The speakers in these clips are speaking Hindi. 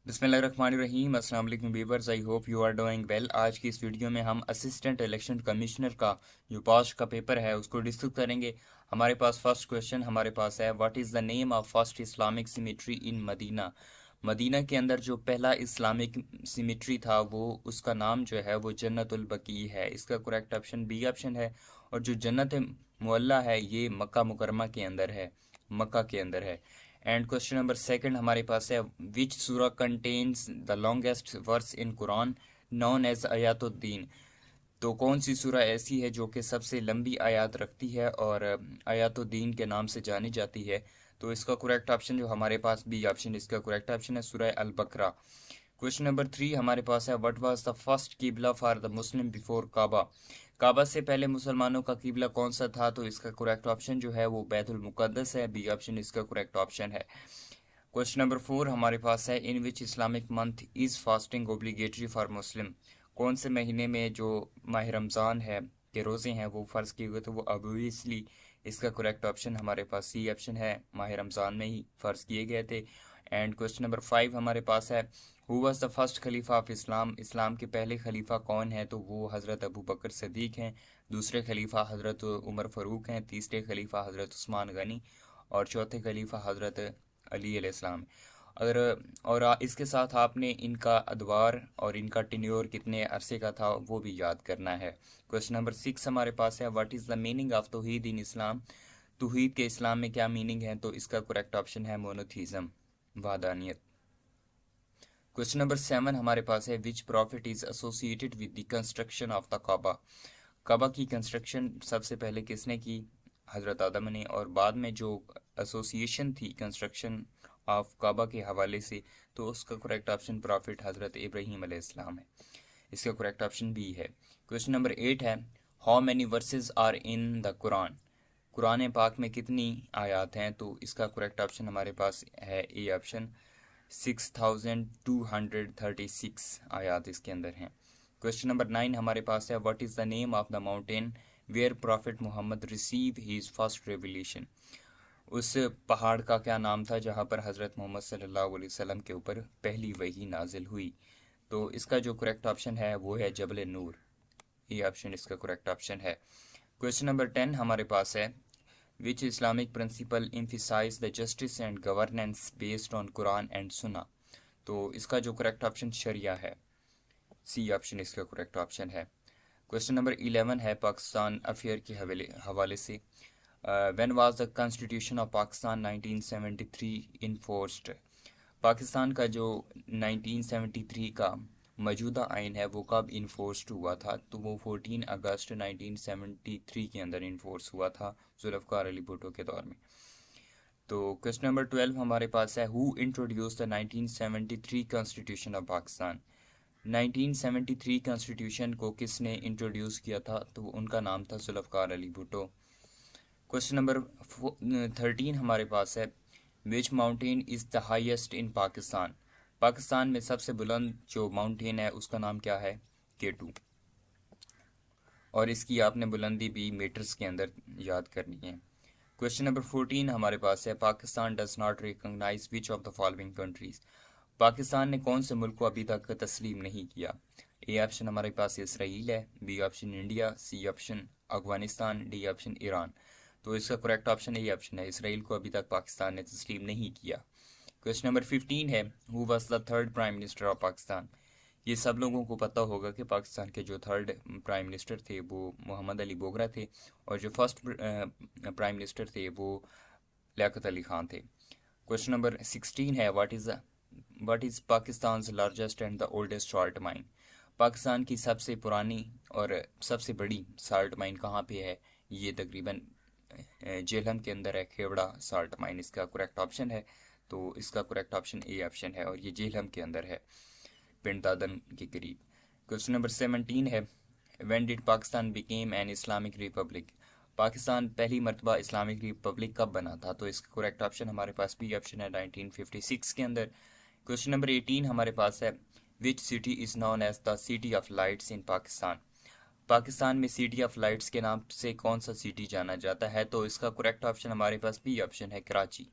बिस्मिल्लाहिर्रहमानिर्रहीम। अस्सलाम वालेकुम viewers, I hope you are doing well. आज की इस वीडियो में हम असिस्टेंट इलेक्शन कमिश्नर का जो पास्ट का पेपर है उसको डिस्कस करेंगे। हमारे पास फर्स्ट क्वेश्चन हमारे पास है, what is the name of first Islamic cemetery in Medina. Medina के अंदर जो पहला इस्लामिक सिमेट्री था वो उसका नाम जो है वो जन्नतुल बकी है। इसका करेक्ट ऑप्शन बी ऑप्शन है। और जो जन्नत मुअल्ला है ये मक्का मुकरमा के अंदर है, मक्का के अंदर है। एंड क्वेश्चन नंबर सेकंड हमारे पास है, विच सूरा contains the longest verse in Quran known as आयातुद्दीन। तो कौन सी सूरा ऐसी है जो कि सबसे लंबी आयत रखती है और आयातुद्दीन के नाम से जानी जाती है। तो इसका करेक्ट ऑप्शन जो हमारे पास बी ऑप्शन, इसका करेक्ट ऑप्शन है सूरह अल बकरा। क्वेश्चन नंबर थ्री हमारे पास है, व्हाट वाज द फर्स्ट किबला फॉर द मुस्लिम बिफोर काबा। काबा से पहले मुसलमानों का किबला कौन सा था। तो इसका करेक्ट ऑप्शन जो है वो बैतुल मुकद्दस है, बी ऑप्शन इसका करेक्ट ऑप्शन है। क्वेश्चन नंबर फोर हमारे पास है, in which Islamic month is fasting obligatory for Muslim. कौन से महीने में जो माह रमज़ान है के रोज़े हैं वो फ़र्ज़ किए हुए, तो वो ऑब्वियसली इसका करेक्ट ऑप्शन हमारे पास सी ऑप्शन है, माह रमज़ान में ही फ़र्ज़ किए गए थे। एंड क्वेश्चन नंबर फाइव हमारे पास है, हु वाज द फर्स्ट खलीफा ऑफ इस्लाम। इस्लाम के पहले खलीफा कौन है। तो वो हज़रत अबू बकर सिद्दीक हैं। दूसरे खलीफा हज़रत उमर फ़ारूक हैं। तीसरे खलीफा हज़रत उस्मान गनी और चौथे खलीफा हज़रत अली अलैहिस्सलाम। अगर और इसके साथ आपने इनका अदवार और इनका टेन्योर कितने अरसे का था वो भी याद करना है। क्वेश्चन नंबर सिक्स हमारे पास है, what is the meaning of तौहीद इन इस्लाम। तौहीद के इस्लाम में क्या मीनिंग है। तो इसका करेक्ट ऑप्शन है मोनोथीज़म, वाहदानियत। क्वेश्चन नंबर सेवन हमारे पास है, which prophet is associated with the construction of the Kaaba. Kaaba की कंस्ट्रक्शन सबसे पहले किसने की, हज़रत आदम ने। और बाद में जो एसोसिएशन थी कंस्ट्रक्शन ऑफ काबा के हवाले से, तो उसका करेक्ट ऑप्शन प्रॉफिट हज़रत इब्राहीम अलैहिस्सलाम है। इसका करेक्ट ऑप्शन बी है। क्वेश्चन नंबर एट है, how many verses are in the Quran. Quran पाक में कितनी आयात हैं। तो इसका करेक्ट ऑप्शन हमारे पास है ए ऑप्शन, 6236 आयात इसके अंदर हैं। क्वेश्चन नंबर नाइन हमारे पास है, what is the name of the mountain where prophet Muhammad receive his first revelation. उस पहाड़ का क्या नाम था जहाँ पर हज़रत मोहम्मद सल्लल्लाहु अलैहि वसल्लम के ऊपर पहली वही नाजिल हुई। तो इसका जो करेक्ट ऑप्शन है वो है जबल नूर, ये ऑप्शन इसका करेक्ट ऑप्शन है। क्वेश्चन नंबर टेन हमारे पास है, which Islamic principle emphasize the justice and governance based on Quran and Sunnah। तो इसका जो करेक्ट ऑप्शन शरिया है, सी ऑप्शन इसका करेक्ट ऑप्शन है। क्वेश्चन नंबर 11 है पाकिस्तान अफेयर के हवाले से, when was the constitution of Pakistan 1973 enforced. Pakistan का जो 1973 का मौजूदा आइन है वो कब इन्फोर्स्ड हुआ था। तो वो 14 अगस्त 1973 के अंदर इन्फोर्स हुआ था जुल्फ़िकार अली भुट्टो के दौर में। तो क्वेश्चन नंबर 12 हमारे पास है, who introduce the 1973 constitution of Pakistan. 1973 constitution को किसने इंट्रोड्यूस किया था। तो उनका नाम था जुल्फ़िकार अली भुट्टो। क्वेश्चन नंबर 13 हमारे पास है, which mountain is the highest in Pakistan. Pakistan में सबसे बुलंद जो माउंटेन है उसका नाम क्या है, K2। और इसकी आपने बुलंदी भी मीटर्स के अंदर याद करनी है। क्वेश्चन नंबर 14 हमारे पास है, Pakistan does not recognize which of the following countries. Pakistan ने कौन से मुल्क को अभी तक तस्लीम नहीं किया। ए ऑप्शन हमारे पास इसराइल है, B option India, C option Afghanistan, D option Iran. तो इसका करेक्ट ऑप्शन ये ऑप्शन है, इसराइल को अभी तक पाकिस्तान ने तस्लीम नहीं किया। क्वेश्चन नंबर 15 है, who was the third prime minister of Pakistan. ये सब लोगों को पता होगा कि पाकिस्तान के जो थर्ड प्राइम मिनिस्टर थे वो मोहम्मद अली बोगरा थे और जो फर्स्ट प्राइम मिनिस्टर थे वो लियाकत अली खान थे। क्वेश्चन नंबर 16 है, what is Pakistan largest and the oldest salt mine. Pakistan की सबसे पुरानी और सबसे बड़ी साल्ट माइन कहाँ पे है। ये तकरीबन जेहलम के अंदर है, खेवड़ा साल्ट माइन इसका करेक्ट ऑप्शन है। तो इसका करेक्ट ऑप्शन ए ऑप्शन है और ये जेहलम के अंदर है, पिंड दादन के करीब। क्वेश्चन नंबर 17 है, when did Pakistan became an Islamic Republic. Pakistan पहली मरतबा इस्लामिक रिपब्लिक कब बना था। तो इसका करेक्ट ऑप्शन हमारे पास बी ऑप्शन है, 1956 के अंदर। क्वेश्चन नंबर 18 हमारे पास है, which city is known as the city of lights in Pakistan. Pakistan में सिटी ऑफ लाइट्स के नाम से कौन सा सिटी जाना जाता है। तो इसका करेक्ट ऑप्शन हमारे पास बी ऑप्शन है, कराची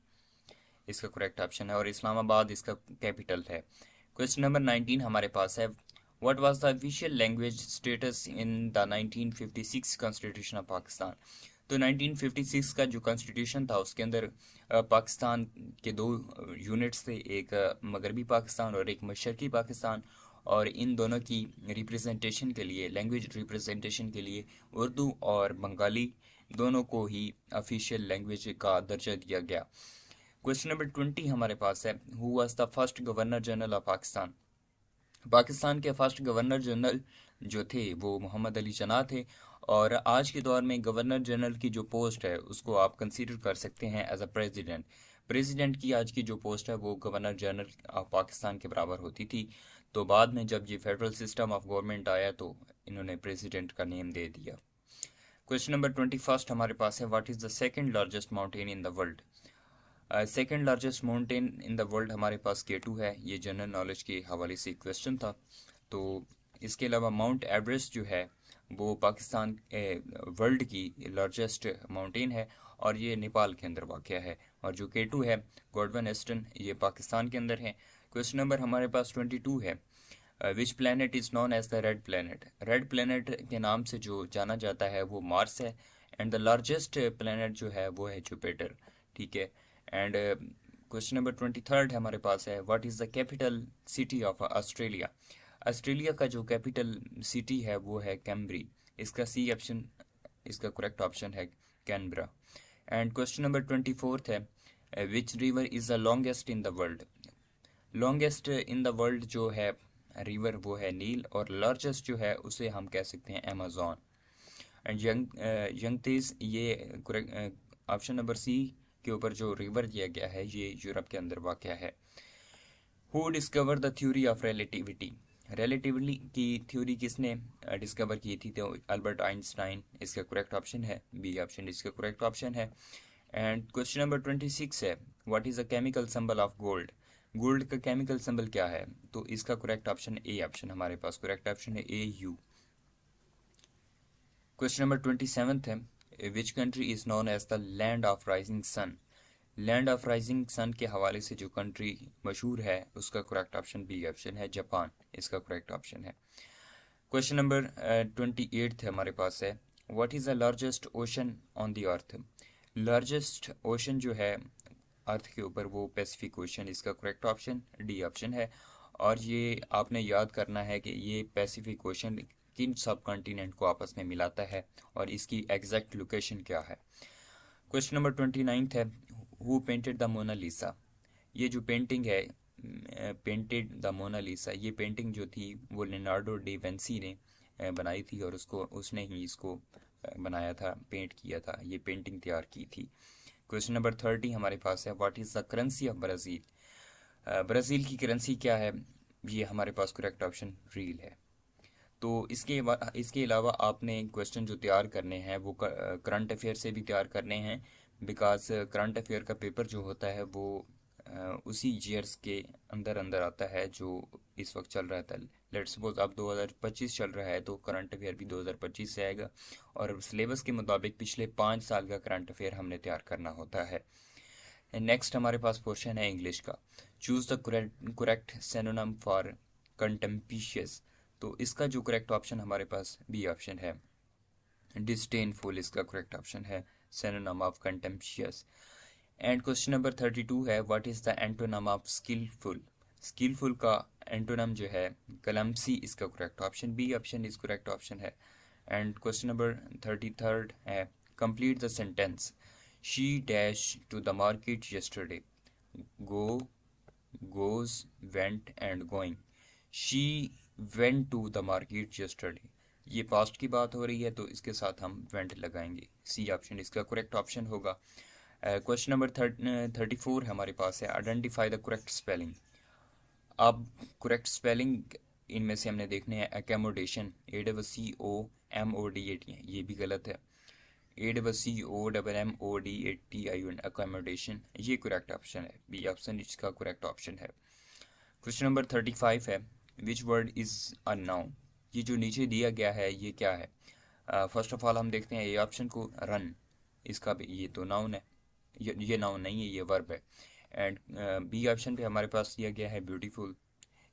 इसका करेक्ट ऑप्शन है और इस्लामाबाद इसका कैपिटल है। क्वेश्चन नंबर 19 हमारे पास है, what was the official language status in the 1956 constitution of Pakistan. तो 1956 का जो कॉन्स्टिट्यूशन था उसके अंदर पाकिस्तान के दो यूनिट्स थे, एक मगरबी पाकिस्तान और एक मशरकी पाकिस्तान, और इन दोनों की रिप्रेजेंटेशन के लिए, लैंग्वेज रिप्रेजेंटेशन के लिए उर्दू और बंगाली दोनों को ही ऑफिशियल लैंग्वेज का दर्जा दिया गया। क्वेश्चन नंबर 20 हमारे पास है, who was the first governor general of Pakistan. Pakistan के फर्स्ट गवर्नर जनरल जो थे वो मोहम्मद अली जिन्ना थे, और आज के दौर में गवर्नर जनरल की जो पोस्ट है उसको आप कंसीडर कर सकते हैं एज अ प्रेसिडेंट। प्रेसिडेंट की आज की जो पोस्ट है वो गवर्नर जनरल ऑफ पाकिस्तान के बराबर होती थी, तो बाद में जब ये फेडरल सिस्टम ऑफ गवर्नमेंट आया तो इन्होंने प्रेसिडेंट का नेम दे दिया। क्वेश्चन नंबर 21 हमारे पास है, what is the second largest mountain in the world. Second largest mountain in the world हमारे पास K2 है। ये जनरल नॉलेज के हवाले से क्वेश्चन था। तो इसके अलावा माउंट एवरेस्ट जो है वो पाकिस्तान वर्ल्ड की लार्जेस्ट माउंटेन है, और ये नेपाल के अंदर वाक़या है। और जो K2 है गॉडवन एस्टन, ये पाकिस्तान के अंदर है। क्वेश्चन नंबर हमारे पास 22 है, which planet is known as the red planet. Red planet के नाम से जो जाना जाता है वो मार्स है, एंड द लार्जेस्ट प्लानट जो है वो है जुपिटर। ठीक है। एंड क्वेश्चन नंबर 23 हमारे पास है, what is the capital city of Australia. Australia का जो कैपिटल सिटी है वो है कैम्ब्री। इसका सी ऑप्शन इसका करेक्ट ऑप्शन है कैनबरा। एंड क्वेश्चन नंबर 24 है, which river is the longest in the world. Longest in the world जो है रिवर वो है नील, और लार्जेस्ट जो है उसे हम कह सकते हैं अमेजोन। एंड यंगतीज, ये ऑप्शन नंबर सी के ऊपर जो रिवर दिया गया है ये यूरोप के अंदर वाक़या है। Who discover the theory of relativity. Relativity की थ्योरी किसने डिस्कवर की थी, तो अल्बर्ट आइंस्टाइन। इसका करेक्ट ऑप्शन है बी ऑप्शन, इसका करेक्ट ऑप्शन है। एंड क्वेश्चन नंबर 26 है, what is the chemical symbol of gold. Gold का केमिकल सिंबल क्या है, तो इसका करेक्ट ऑप्शन ए ऑप्शन हमारे पास करेक्ट ऑप्शन है AU। क्वेश्चन नंबर 27 है, which country is known as the land of rising sun. Land of rising sun के हवाले से जो कंट्री मशहूर है उसका करेक्ट ऑप्शन बी ऑप्शन है जापान। इसका करेक्ट ऑप्शन है। क्वेश्चन नंबर 28 है हमारे पास है, what is the largest ocean on the earth. Largest ocean जो है अर्थ के ऊपर वो पैसिफिक ओशन। इसका करेक्ट ऑप्शन डी ऑप्शन है। और ये आपने याद करना है कि ये पैसिफिक ओशन किन सब कॉन्टिनेंट को आपस में मिलाता है और इसकी एग्जैक्ट लोकेशन क्या है। क्वेश्चन नंबर 29 है, हु पेंटेड द मोनालिसा। ये जो पेंटिंग है पेंटेड द मोनालिसा, ये पेंटिंग जो थी वो लियोनार्डो डा विंसी ने बनाई थी, और उसने ही इसको बनाया था, पेंट किया था, ये पेंटिंग तैयार की थी। क्वेश्चन नंबर 30 हमारे पास है, what is the currency of Brazil. Brazil की करेंसी क्या है, ये हमारे पास करेक्ट ऑप्शन रील है। तो इसके अलावा आपने क्वेश्चन जो तैयार करने हैं वो करंट अफेयर से भी तैयार करने हैं, बिकॉज करंट अफेयर का पेपर जो होता है वो उसी ईयर्स के अंदर अंदर आता है जो इस वक्त चल रहा था। लेट्स सपोज अब 2025 चल रहा है तो करंट अफेयर भी 2025 से आएगा, और सिलेबस के मुताबिक पिछले 5 साल का करंट अफेयर हमने तैयार करना होता है। नेक्स्ट हमारे पास क्वेश्चन है इंग्लिश का, choose the correct synonym for contemptuous. तो इसका जो करेक्ट ऑप्शन हमारे पास बी ऑप्शन है डिस्डेनफुल। इसका करेक्ट ऑप्शन है synonym of contemptuous. And question number 32 है, what is the antonym of skilful. Skilful का एंटोनिम जो है क्लमसी। इसका correct option B option is correct option है। एंड क्वेश्चन नंबर 33 है, complete the sentence, she dash to the market yesterday. Go, goes, went and going. She went to the market yesterday, ये पास्ट की बात हो रही है तो इसके साथ हम वेंट लगाएंगे। सी ऑप्शन इसका करेक्ट ऑप्शन होगा। क्वेश्चन नंबर 34 हमारे पास है, आइडेंटिफाई द करेक्ट स्पेलिंग। अब करेक्ट स्पेलिंग इनमें से हमने देखने हैं, एकोमोडेशन ACOMODAT, ये भी गलत है। ACOMMODATION एकोमोडेशन, ये करेक्ट ऑप्शन है, बी ऑप्शन इसका करेक्ट ऑप्शन है। क्वेश्चन नंबर 35 है, which word is a noun. ये जो नीचे दिया गया है ये क्या है। फर्स्ट ऑफ ऑल हम देखते हैं ए ऑप्शन को, रन। इसका भी ये तो नाउन है, ये नाउन नहीं है, ये वर्ब है। एंड बी ऑप्शन पे हमारे पास दिया गया है ब्यूटीफुल,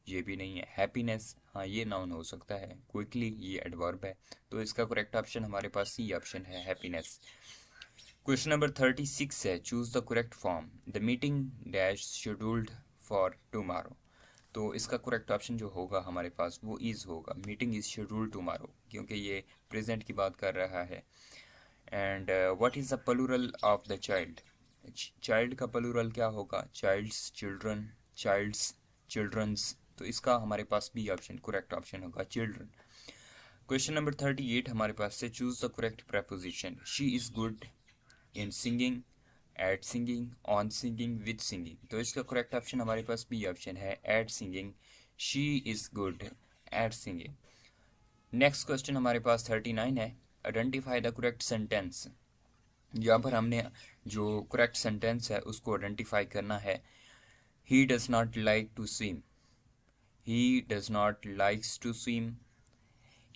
ये भी नहीं है। हैप्पीनेस, हाँ ये नाउन हो सकता है। क्विकली, ये एडवर्ब है। तो इसका करेक्ट ऑप्शन हमारे पास सी ऑप्शन है, हैप्पीनेस। क्वेश्चन नंबर 36 है, choose the correct form. The meeting dash scheduled for tomorrow. तो इसका करेक्ट ऑप्शन जो होगा हमारे पास वो इज होगा, मीटिंग इज शेड्यूल्ड टुमारो, क्योंकि ये प्रेजेंट की बात कर रहा है। And what is the plural of the child. Child का प्लूरल क्या होगा, चाइल्ड्स, चिल्ड्रन, चाइल्ड्स, चिल्ड्रंस। तो इसका हमारे पास बी ऑप्शन करेक्ट ऑप्शन होगा, चिल्ड्रन। क्वेश्चन नंबर 38 हमारे पास से, choose the correct preposition. She is good in singing, at singing, on singing, with singing. तो इसका करेक्ट ऑप्शन हमारे पास बी ऑप्शन है, at singing. She is good at singing. Next question हमारे पास 39 है, आइडेंटिफाई द करेक्ट सेंटेंस। यहाँ पर हमने जो करेक्ट सेंटेंस है उसको आइडेंटिफाई करना है। He does not like to swim, he does not likes to swim,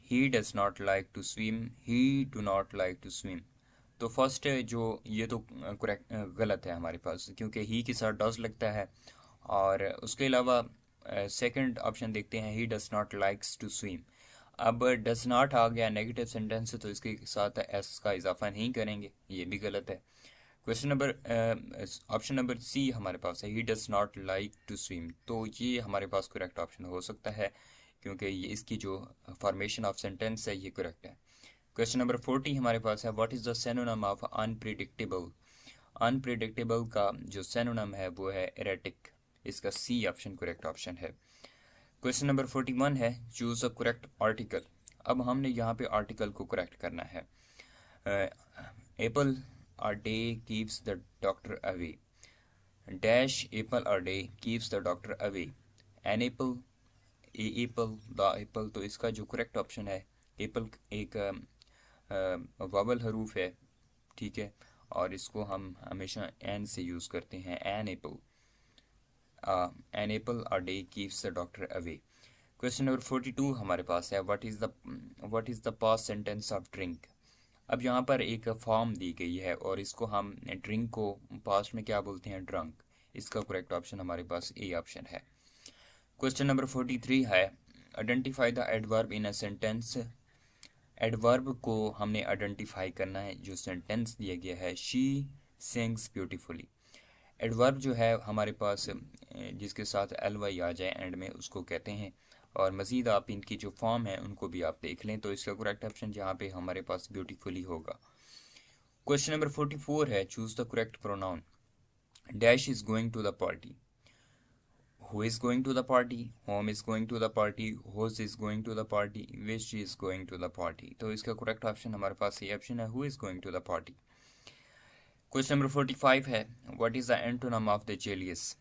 he does not like to swim, he do not like to swim. तो फर्स्ट जो ये तो करेक्ट गलत है हमारे पास, क्योंकि ही के साथ डज लगता है। और उसके अलावा सेकंड ऑप्शन देखते हैं, he does not likes to swim. अब डज नॉट आ गया नेगेटिव सेंटेंस, तो इसके साथ एस का इजाफा नहीं करेंगे, ये भी गलत है। Question number option number C हमारे पास है, he does not like to swim. तो ये हमारे पास करेक्ट ऑप्शन हो सकता है, क्योंकि ये इसकी जो फॉर्मेशन ऑफ सेंटेंस है ये करेक्ट है। क्वेश्चन नंबर 40 हमारे पास है, what is the synonym of unpredictable. Unpredictable का जो सिनोनिम है वो है एरेटिक। इसका सी ऑप्शन करेक्ट ऑप्शन है। क्वेश्चन नंबर 41 है, चूज अ करेक्ट आर्टिकल। अब हमने यहाँ पे आर्टिकल को करेक्ट करना है। Apple a day keeps the doctor away, dash apple a day keeps the doctor away, an apple, a apple, the apple. तो इसका जो करेक्ट ऑप्शन है, एप्पल एक वावल हरूफ है, ठीक है, और इसको हम हमेशा एन से यूज़ करते हैं, an apple, an apple a day keeps the doctor away. Question number 42 हमारे पास है, what is the past sentence of drink. अब यहाँ पर एक फॉर्म दी गई है और इसको हम ड्रिंक को पास्ट में क्या बोलते हैं, ड्रंक। इसका करेक्ट ऑप्शन हमारे पास ए ऑप्शन है। क्वेश्चन नंबर 43 है, identify the adverb in a sentence. Adverb को हमने आइडेंटिफाई करना है, जो सेंटेंस दिया गया है, शी सिंग्स ब्यूटीफुली। एडवर्ब जो है हमारे पास जिसके साथ एल वाई आ जाए एंड में, उसको कहते हैं। और मज़ीद आप इनकी जो फॉर्म है उनको भी आप देख लें। तो इसका करेक्ट ऑप्शन यहाँ पे हमारे पास ब्यूटीफुली होगा। क्वेश्चन नंबर 44 है, choose the correct pronoun. Dash is going to the party, who is going to the party, whom is going to the party, whose is going to the party, which is going to the party। तो इसका करेक्ट ऑप्शन हमारे पास ये ऑप्शन है, who is going to the party। Question number 45 है, what is the antonym of the jealous.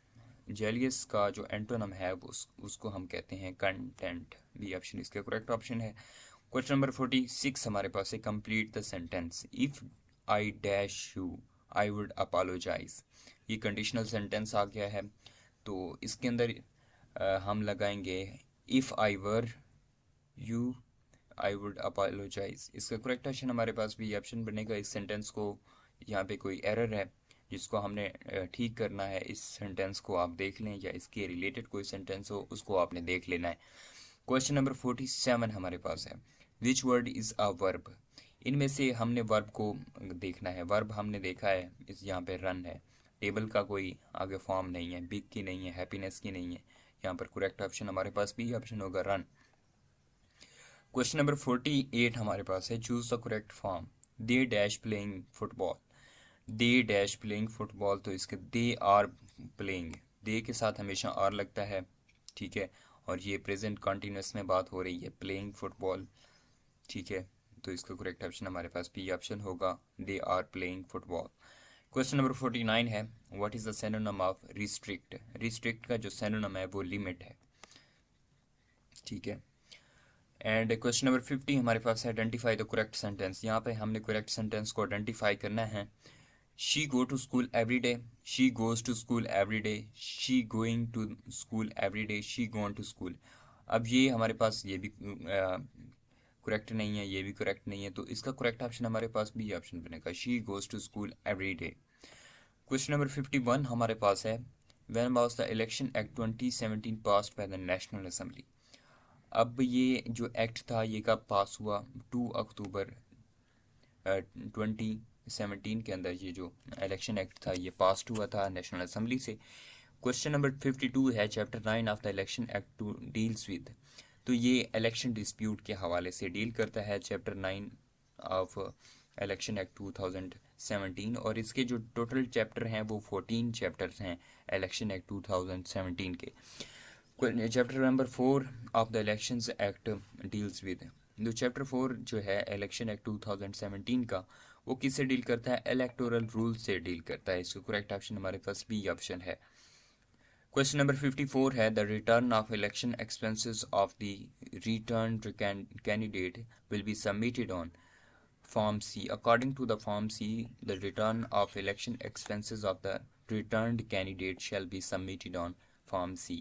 Jealous का जो एंटोनम है उसको हम कहते हैं कंटेंट। बी ऑप्शन इसका करेक्ट ऑप्शन है। क्वेश्चन नंबर 46 हमारे पास है, complete the sentence. If I dash you I would apologize. ये कंडीशनल सेंटेंस आ गया है, तो इसके अंदर हम लगाएंगे, if I were you I would apologize. इसका करेक्ट ऑप्शन हमारे पास भी ऑप्शन बनेगा। इस सेंटेंस को, यहाँ पे कोई एरर है जिसको हमने ठीक करना है। इस सेंटेंस को आप देख लें, या इसके रिलेटेड कोई सेंटेंस हो उसको आपने देख लेना है। क्वेश्चन नंबर 47 हमारे पास है, which word is a verb. इनमें से हमने वर्ब को देखना है। वर्ब हमने देखा है, इस यहाँ पे रन है। टेबल का कोई आगे फॉर्म नहीं है, बिग की नहीं है, हैप्पीनेस की नहीं है। यहाँ पर करेक्ट ऑप्शन हमारे पास भी ऑप्शन होगा, रन। क्वेश्चन नंबर 48 हमारे पास है, choose the correct form. They dash playing football, they dash playing football. तो इसके दे आर प्लेइंग, दे के साथ हमेशा आर लगता है, ठीक है, और ये प्रेजेंट कंटिन्यूस में बात हो रही है, प्लेइंग फुटबॉल, ठीक है। तो इसका करेक्ट ऑप्शन हमारे पास बी ऑप्शन होगा, they are playing football. Question number 49 है, what is the synonym of restrict. Restrict का जो सिनोनिम है वो लिमिट है, ठीक है। एंड क्वेश्चन नंबर 50 हमारे पास है, आइडेंटिफाई द करेक्ट सेंटेंस। यहाँ पे हमने करेक्ट सेंटेंस को आइडेंटिफाई करना है। She go to school every day, she goes to school every day, she going to school every day, she gone to school. अब ये हमारे पास ये भी करेक्ट नहीं है, ये भी करेक्ट नहीं है, तो इसका करेक्ट ऑप्शन हमारे पास बी ऑप्शन बनेगा, she goes to school every day. Question number 51 हमारे पास है, when was the election act 2017 passed by the national assembly. अब ये जो एक्ट था ये कब पास हुआ? 2 अक्टूबर 2017 के अंदर ये जो इलेक्शन एक्ट था ये पास्ड हुआ था नेशनल असेंबली से। क्वेश्चन नंबर 52 है, chapter 9 of the election act to deals with. तो ये इलेक्शन डिस्प्यूट के हवाले से डील करता है चैप्टर 9 ऑफ इलेक्शन एक्ट 2017, और इसके जो टोटल चैप्टर हैं वो 14 चैप्टर्स हैं इलेक्शन एक्ट 2017 के। Chapter number 4 of the elections act deals with. जो चैप्टर 4 जो है इलेक्शन एक्ट 2017 का, वो किससे डील करता है? इलेक्टोरल रूल से डील करता है। इसका करेक्ट ऑप्शन हमारे पास बी ऑप्शन है। क्वेश्चन नंबर 54 है, the return of election expenses of the returned candidate will be submitted on Form C. According to the Form C, the return of election expenses of the returned candidate shall be submitted on Form C.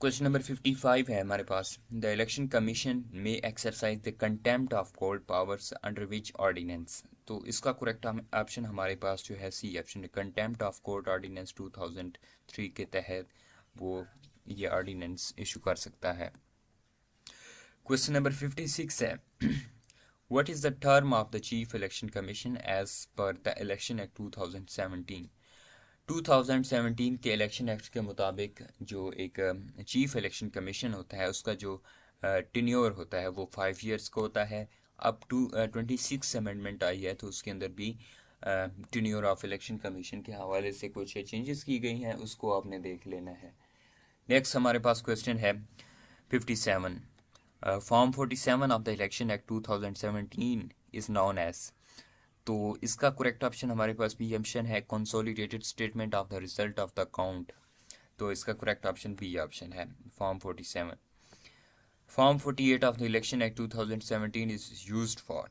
Question number 55 है हमारे पास, the election commission may exercise the contempt of court powers under which ordinance. तो इसका करेक्ट ऑप्शन हमारे पास जो है सी ऑप्शन है, कंटेम्प्ट ऑफ कोर्ट ऑर्डिनेंस 2003 के तहत वो ये ऑर्डिनेंस इशू कर सकता है। क्वेश्चन नंबर 56 है, What is the term of the Chief Election Commission as per the Election Act 2017? 2017 के इलेक्शन एक्ट के मुताबिक जो एक चीफ इलेक्शन कमीशन होता है उसका जो टेन्योर होता है वो 5 इयर्स का होता है। अब 26 अमेंडमेंट आई है तो उसके अंदर भी टेन्योर ऑफ इलेक्शन कमीशन के हवाले से कुछ चेंजेस की गई हैं, उसको आपने देख लेना है। नेक्स्ट हमारे पास क्वेश्चन है 57, form 47 of the election act 2017 is known as. तो इसका करेक्ट ऑप्शन हमारे पास बी ऑप्शन है, consolidated statement of the result of the count. तो इसका करेक्ट ऑप्शन बी ऑप्शन है, form 47। Form 48 of the election act 2017 is used for.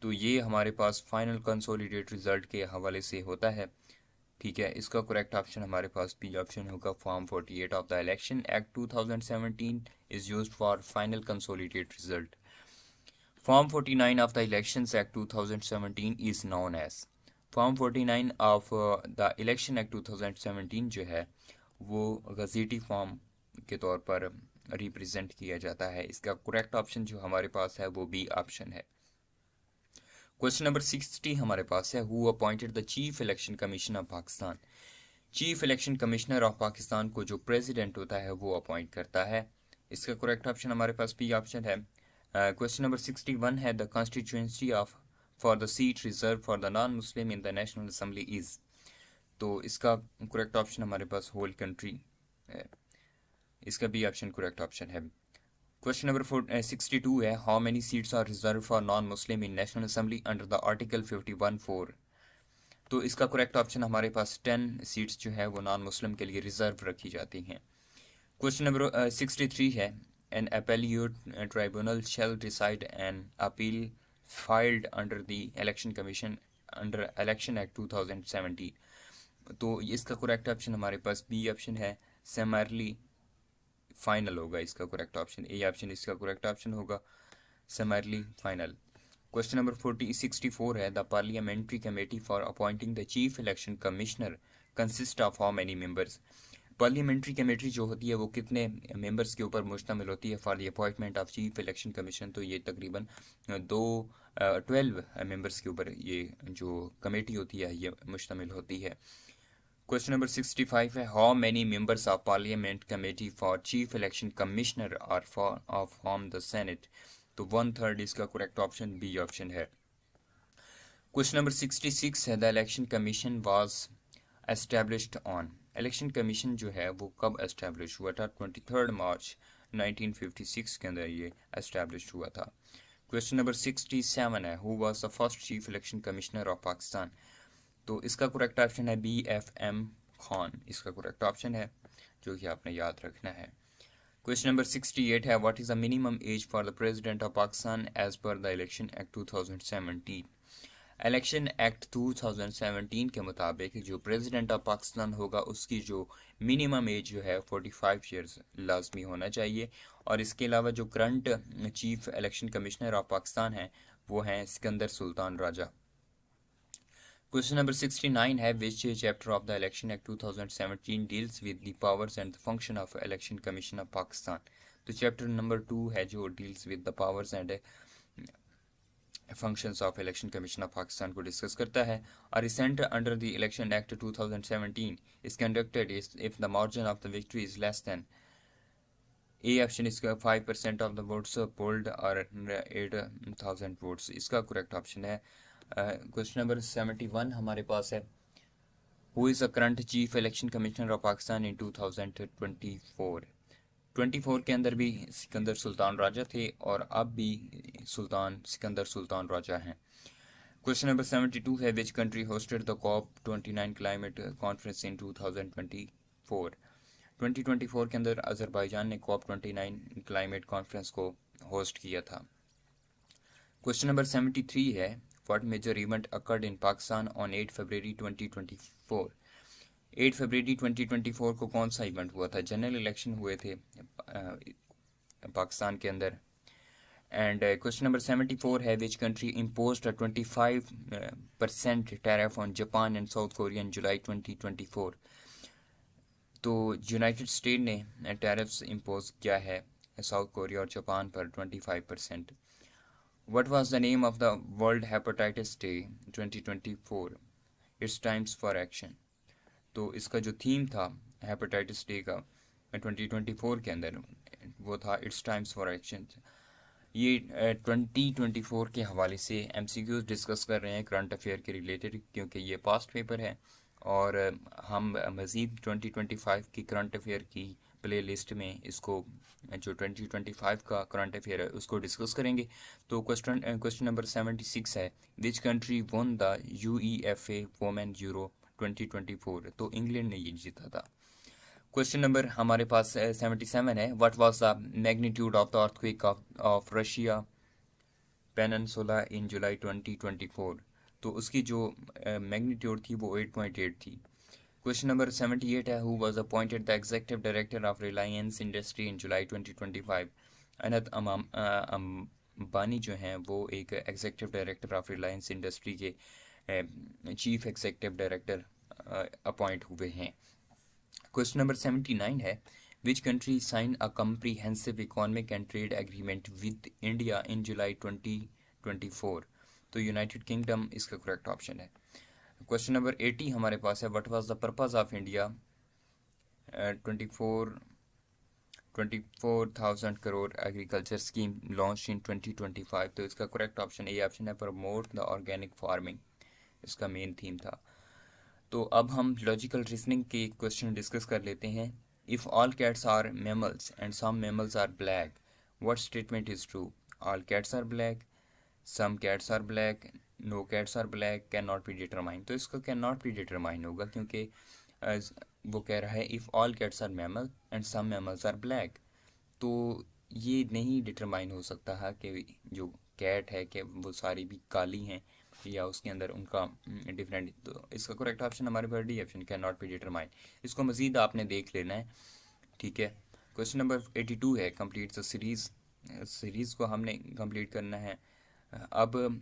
तो ये हमारे पास फाइनल कंसोलिडेटेड रिजल्ट के हवाले से होता है, ठीक है। इसका करेक्ट ऑप्शन हमारे पास बी ऑप्शन होगा, form 48 of the election act 2017 is used for final consolidated result. Form 49 of the elections act 2017 is known as. Form 49 of the election act 2017 जो है वो गज़ेटी फॉर्म के तौर पर रिप्रेजेंट किया जाता है। इसका करेक्ट ऑप्शन जो हमारे पास है वो बी ऑप्शन है। क्वेश्चन नंबर 60 हमारे पास है, who appointed the chief election commission of Pakistan. Chief election commissioner of Pakistan को जो प्रेसिडेंट होता है वो अपॉइंट करता है। इसका करेक्ट ऑप्शन हमारे पास बी ऑप्शन है। क्वेश्चन नंबर 61 है, the constituency of for the seat reserve for the non Muslim in the national assembly is. तो इसका करेक्ट ऑप्शन हमारे पास होल कंट्री है, इसका बी ऑप्शन करेक्ट ऑप्शन है। क्वेश्चन नंबर 62 है, how many seats are reserve for non Muslim in national assembly under the article 51(4)। तो इसका करेक्ट ऑप्शन हमारे पास 10 सीट्स जो है वो नॉन मुस्लिम के लिए रिजर्व रखी जाती हैं। क्वेश्चन नंबर 63 है, an appellate tribunal shall decide an appeal filed under the election commission under election act 2017। तो इसका करेक्ट ऑप्शन हमारे पास बी ऑप्शन है, समरली फाइनल होगा। इसका करेक्ट ऑप्शन ए ऑप्शन इसका करेक्ट ऑप्शन होगा, समरली फाइनल। क्वेश्चन नंबर 64 है, the parliamentary committee for appointing the chief election commissioner consist of how many members. Parliamentary committee जो होती है वो कितने मेंबर्स के ऊपर मुश्तमिल होती है for the appointment of chief election commission. तो ये तकरीबन 12 मेंबर्स के ऊपर ये जो कमेटी होती है ये मुश्तमिल होती है। क्वेश्चन नंबर 65 है, how many members of parliament committee for chief election commissioner are for of form the senate. तो 1/3 इसका करेक्ट ऑप्शन बी ऑप्शन है। क्वेश्चन नंबर 66 है, the election commission was established on. Election commission जो है वो कब एस्टैब्लिश हुआ था? 23 मार्च 1956 के अंदर ये एस्टैब्लिश हुआ था। क्वेश्चन नंबर 67 है, who was the first chief election commissioner of Pakistan. तो इसका करेक्ट ऑप्शन है BFM खान, इसका करेक्ट ऑप्शन है जो कि आपने याद रखना है। क्वेश्चन नंबर 68 है, what is the minimum age for the president of Pakistan as per the election act 2017। Election act 2017 के मुताबिक जो प्रेसिडेंट ऑफ पाकिस्तान होगा उसकी जो मिनिमम एज जो है 45 ईयर्स लाजमी होना चाहिए। और इसके अलावा जो current chief election commissioner of Pakistan हैं वो हैं सिकंदर सुल्तान राजा। क्वेश्चन नंबर 69 है विच chapter of the election act 2017 deals with the powers and the function of election commission of Pakistan. तो चैप्टर नंबर 2 है जो deals with the powers and functions of election commission of Pakistan को डिस्कस करता है। A recent under the election act 2017 is conducted if the margin of the victory is less than A option इसका 5% ऑफ द वोट्स पोल्ड और 8,000 वोट्स, इसका करेक्ट ऑप्शन है। क्वेश्चन नंबर 71 हमारे पास है who is the current chief election commissioner of Pakistan in 2024। 24 के अंदर भी सिकंदर सुल्तान राजा थे और अब भी सिकंदर सुल्तान राजा हैं। क्वेश्चन नंबर 72 है which country hosted the COP 29 climate conference in 2024। 2024 के अंदर अजरबैजान ने कॉप 29 क्लाइमेट कॉन्फ्रेंस को होस्ट किया था। क्वेश्चन नंबर 73 है what major event occurred in Pakistan on 8 फरवरी 2024। 8 फरवरी 2024 को कौन सा इवेंट हुआ था? जनरल इलेक्शन हुए थे पाकिस्तान के अंदर। एंड क्वेश्चन नंबर 74 है which country imposed a 25% tariff on Japan and South Korea in July 2024। तो यूनाइटेड स्टेट ने टैरिफ्स इम्पोज किया है साउथ कोरिया और जापान पर 25%। What was the name of the world hepatitis day 2024? It's times for action. तो इसका जो थीम था हेपेटाइटिस डे का 2024 के अंदर वो था इट्स टाइम्स फॉर एक्शन। ये 2024 के हवाले से MCQs डिस्कस कर रहे हैं करंट अफेयर के रिलेटेड, क्योंकि ये पास्ट पेपर है और हम मज़ीद 2025 की करंट अफेयर की प्ले लिस्ट में इसको जो 2025 का करंट अफेयर है उसको डिस्कस करेंगे। तो क्वेश्चन नंबर 76 है which country one the UEFA women euro 2024। तो इंग्लैंड ने ये जीता था। क्वेश्चन नंबर हमारे पास 77 है what was the magnitude of the earthquake of Russia peninsula in July 2024। तो उसकी जो मैग्नीट्यूड थी वो 8.8 थी। क्वेश्चन नंबर 78 है who was appointed the executive director of Reliance industry in July 2025। Anant Ambani जो हैं वो एक executive director of Reliance industry के चीफ एग्जीक्यूटिव डायरेक्टर अपॉइंट हुए हैं। क्वेश्चन नंबर 79 है which country sign a comprehensive economic and trade agreement with India in July 2024। तो यूनाइटेड किंगडम इसका करेक्ट ऑप्शन है। क्वेश्चन नंबर 80 हमारे पास है what was the purpose of India 24,000 crore agriculture scheme launch in 2025। तो इसका करेक्ट ऑप्शन ए ऑप्शन है प्रमोट द ऑर्गेनिक फार्मिंग, इसका मेन थीम था। तो अब हम लॉजिकल रीजनिंग के क्वेश्चन डिस्कस कर लेते हैं। If all cats are mammals and some mammals are black what statement is true? All cats are black, some cats are black, no cats are black, can not be determine. तो इसका कैन नॉट बी डिटरमाइन होगा क्योंकि वो कह रहा है if all cats are mammal and some mammals are black. तो ये नहीं डिटरमाइन हो सकता है कि जो कैट है कि वो सारी भी काली हैं या उसके अंदर उनका डिफरेंट। तो इसका करेक्ट ऑप्शन हमारे पास D option can not be determine. इसको मज़ीद आपने देख लेना है, ठीक है। क्वेश्चन नंबर 82 है कंप्लीट द सीरीज़। सीरीज़ को हमने कंप्लीट करना है। अब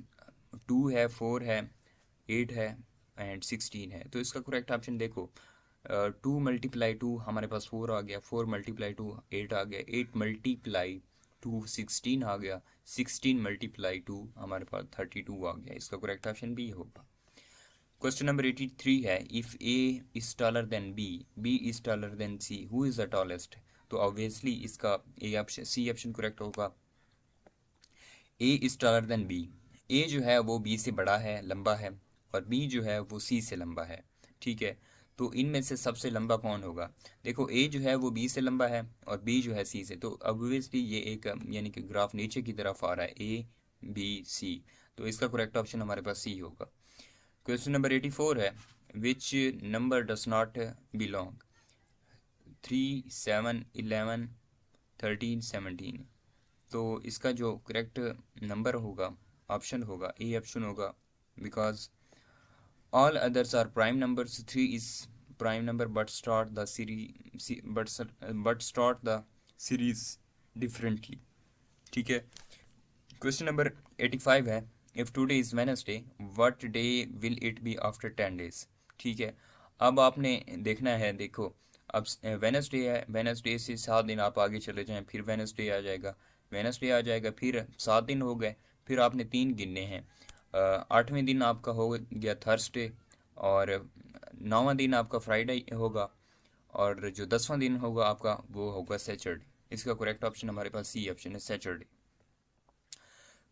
2 है, 4 है, 8 है एंड 16 है। तो इसका करेक्ट ऑप्शन देखो 2 × 2 हमारे पास 4 आ गया, 4 × 2 8 आ गया, 8 × 2 16 आ गया, 16 × 2 हमारे पास 32 आ गया। इसका करेक्ट ऑप्शन बी होगा। क्वेश्चन नंबर 83 है if A is taller than B, B is taller than C, who is the tallest? तो ऑब्वियसली इसका A option C option correct होगा। A is taller than B, A जो है वो बी से बड़ा है, लंबा है, और बी जो है वो सी से लंबा है, ठीक है। तो इनमें से सबसे लंबा कौन होगा? देखो ए जो है वो बी से लंबा है और बी जो है सी से। तो ऑब्वियसली ये एक यानी कि ग्राफ नीचे की तरफ आ रहा है ए बी सी। तो इसका करेक्ट ऑप्शन हमारे पास सी होगा। क्वेश्चन नंबर 84 है which number does not belong 3 7 11 13 17। तो इसका जो करेक्ट नंबर होगा ऑप्शन होगा ए ऑप्शन होगा because all others are prime numbers. 3 is prime number but start the series differently, ठीक है। क्वेश्चन नंबर 85 है if today is Wednesday what day will it be after 10 days. ठीक है, अब आपने देखना है, देखो अब वेनसडे है, वेनसडे से 7 दिन आप आगे चले जाएं, फिर वेनसडे आ जाएगा, वेनसडे आ जाएगा, फिर 7 दिन हो गए, फिर आपने 3 गिनने हैं। 8वें दिन आपका हो गया थर्सडे, और 9वां दिन आपका फ्राइडे होगा, और जो 10वां दिन होगा आपका वो होगा सैटरडे। इसका करेक्ट ऑप्शन हमारे पास सी ऑप्शन है, सैटरडे।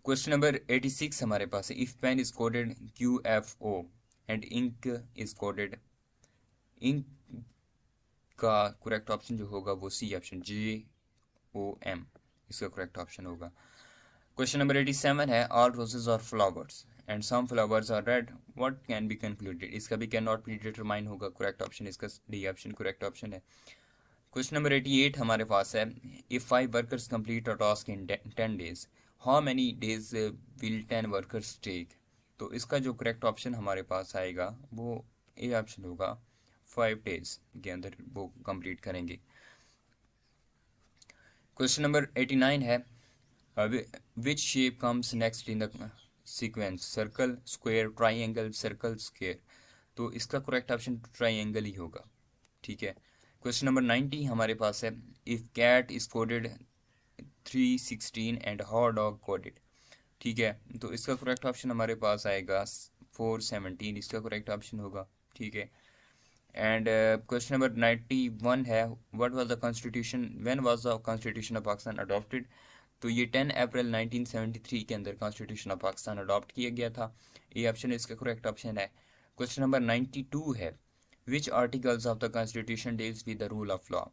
क्वेश्चन नंबर 86 हमारे पास है, if pen is coded QFO and ink is coded, ink का करेक्ट ऑप्शन जो होगा वो सी ऑप्शन JOM इसका करेक्ट ऑप्शन होगा। क्वेश्चन नंबर 87 है, all roses are flowers and some flowers are red, what can be concluded. इसका भी कैन नॉट बी डिटरमाइन होगा, करेक्ट ऑप्शन इसका डी ऑप्शन करेक्ट ऑप्शन है। क्वेश्चन नंबर 88 हमारे पास है, if 5 workers complete a task in 10 days how many days will 10 workers take. तो इसका जो करेक्ट ऑप्शन हमारे पास आएगा वो ए ऑप्शन होगा, 5 डेज के अंदर वो कंप्लीट करेंगे। क्वेश्चन नंबर 89 है, which shape comes next in the sequence, circle, square, triangle, circle, square. तो इसका करेक्ट ऑप्शन ट्राइंगल ही होगा। ठीक है, क्वेश्चन नंबर 90 हमारे पास है, if cat is coded 316 and hot dog coded. ठीक है, तो इसका करेक्ट ऑप्शन हमारे पास आएगा 417, इसका करेक्ट ऑप्शन होगा। ठीक है, एंड क्वेश्चन नंबर 91 है, what was the constitution, when was the constitution of Pakistan adopted. तो ये 10 अप्रैल 1973 के अंदर कॉन्स्टिट्यूशन ऑफ पाकिस्तान अडॉप्ट किया गया था, ये ऑप्शन इसका करेक्ट ऑप्शन है। क्वेश्चन नंबर 92 है, which articles of the constitution deals with the rule of law.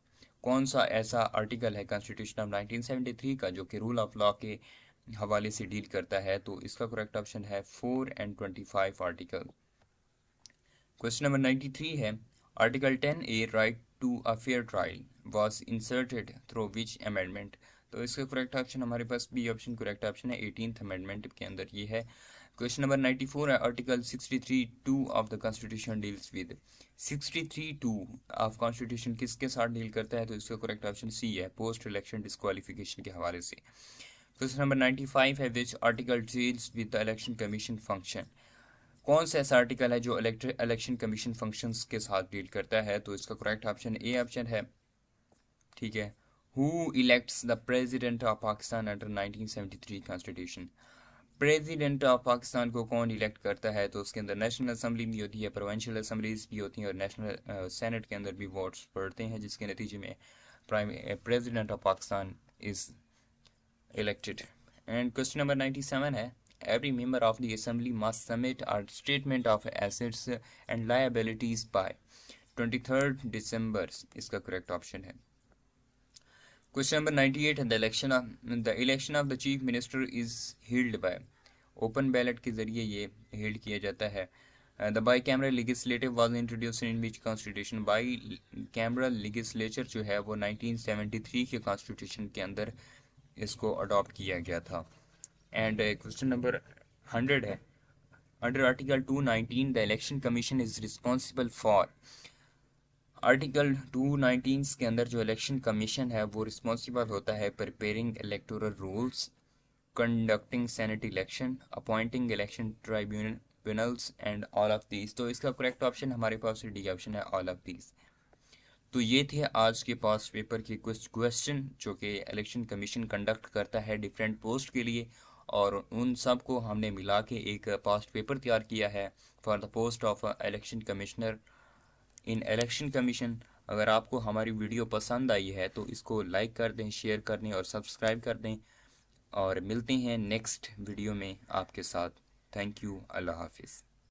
कौन सा ऐसा आर्टिकल है कॉन्स्टिट्यूशन ऑफ 1973 का जो कि रूल ऑफ लॉ के हवाले से डील करता है। तो इसका करेक्ट ऑप्शन है 4 and 25 आर्टिकल। क्वेश्चन नंबर 93 है, article 10A right to a fair trial was inserted through which amendment. तो इसका करेक्ट ऑप्शन हमारे पास बी ऑप्शन करेक्ट ऑप्शन है, 18th अमेंडमेंट के अंदर ये है। क्वेश्चन नंबर 94 है, article 63(2) of the constitution deals with, 63(2) of constitution किसके साथ डील करता है। तो इसका करेक्ट ऑप्शन सी है, पोस्ट इलेक्शन डिस्क्वालिफिकेशन के हवाले से। क्वेश्चन नंबर 95 है, which article deals with the election commission function. कौन सा ऐसा आर्टिकल है जो इलेक्शन कमीशन फंक्शंस के साथ डील करता है। तो इसका करेक्ट ऑप्शन ए ऑप्शन है। ठीक है, who elects the president of Pakistan under 1973 constitution. President of Pakistan को कौन इलेक्ट करता है। तो उसके अंदर नेशनल असम्बली भी होती है, प्रोविंशियल असम्बलीज भी होती हैं, और नेशनल सेनेट के अंदर भी वोट्स पड़ते हैं, जिसके नतीजे में president of Pakistan is elected. And question number 97 है, every member of the assembly must submit a statement of assets and liabilities by 23rd December। इसका करेक्ट ऑप्शन है। क्वेश्चन नंबर 98 है, the election of the chief minister is held by, open ballot के जरिए ये हेल्ड किया जाता है। The by camera legislative was introduce in which constitution. By camera legislature जो है वो 1973 के कॉन्स्टिट्यूशन के अंदर इसको अडॉप्ट किया गया था। एंड क्वेश्चन नंबर 100 है, under article 219 the election commission is responsible for. Article 219 के अंदर जो इलेक्शन कमीशन है वो रिस्पॉन्सिबल होता है preparing electoral rules, conducting senate election, appointing election tribunals and all of these. तो इसका करेक्ट ऑप्शन हमारे पास डी ऑप्शन है, ऑल ऑफ दीज। तो ये थे आज के पास्ट पेपर के कुछ क्वेश्चन जो कि इलेक्शन कमीशन कंडक्ट करता है डिफरेंट पोस्ट के लिए, और उन सब को हमने मिला के एक पास्ट पेपर तैयार किया है for the post of election commissioner in election commission. अगर आपको हमारी वीडियो पसंद आई है तो इसको लाइक कर दें, शेयर कर दें और सब्सक्राइब कर दें, और मिलते हैं नेक्स्ट वीडियो में आपके साथ। थैंक यू, अल्लाह हाफिज़।